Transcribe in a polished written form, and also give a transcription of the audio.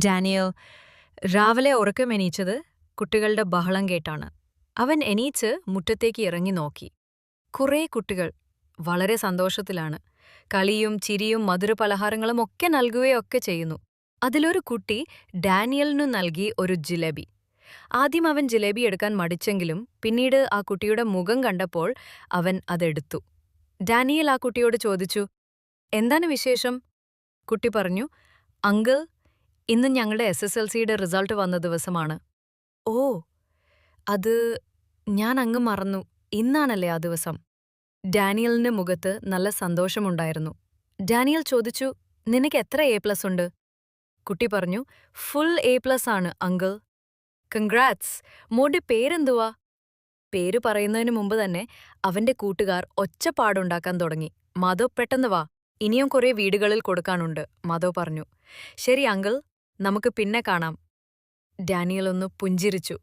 Daniel രാവിലെ ഉറക്കമെണീച്ചത് കുട്ടികളുടെ ബഹളം കേട്ടാണ്. അവൻ എണീച്ച് മുറ്റത്തേക്ക് ഇറങ്ങി നോക്കി. കുറേ കുട്ടികൾ വളരെ സന്തോഷത്തിലാണ്. കളിയും ചിരിയും മധുരപലഹാരങ്ങളും ഒക്കെ നൽകുകയൊക്കെ ചെയ്യുന്നു. അതിലൊരു കുട്ടി ഡാനിയലിനു നൽകി ഒരു ജിലേബി. ആദ്യം അവൻ ജിലേബി എടുക്കാൻ മടിച്ചെങ്കിലും പിന്നീട് ആ കുട്ടിയുടെ മുഖം കണ്ടപ്പോൾ അവൻ അതെടുത്തു. ഡാനിയൽ ആ കുട്ടിയോട് ചോദിച്ചു, "എന്താണ് വിശേഷം?" കുട്ടി പറഞ്ഞു, "അങ്കിൾ, ഇന്ന് ഞങ്ങളുടെ SSLCയുടെ റിസൾട്ട് വന്ന ദിവസമാണ്." "ഓ, അത് ഞാൻ അങ്ങ് മറന്നു. ഇന്നാണല്ലേ ആ ദിവസം?" ഡാനിയലിന്റെ മുഖത്ത് നല്ല സന്തോഷമുണ്ടായിരുന്നു. ഡാനിയൽ ചോദിച്ചു, "നിനക്ക് എത്ര A+ ഉണ്ട്?" കുട്ടി പറഞ്ഞു, "ഫുൾ A+ ആണ് അങ്കിൾ." "കൺഗ്രാറ്റ്സ്. മോന്റെ പേരെന്തുവാ?" പേര് പറയുന്നതിനു മുമ്പ് തന്നെ അവന്റെ കൂട്ടുകാർ ഒച്ചപ്പാടുണ്ടാക്കാൻ തുടങ്ങി. "മാധവ്, പെട്ടെന്ന് വാ, ഇനിയും കുറേ വീടുകളിൽ കൊടുക്കാനുണ്ട്," മാധവ് പറഞ്ഞു. "ശരി അങ്കിൾ, നമുക്ക് പിന്നെ കാണാം." ഡാനിയൽ ഒന്ന് പുഞ്ചിരിച്ചു.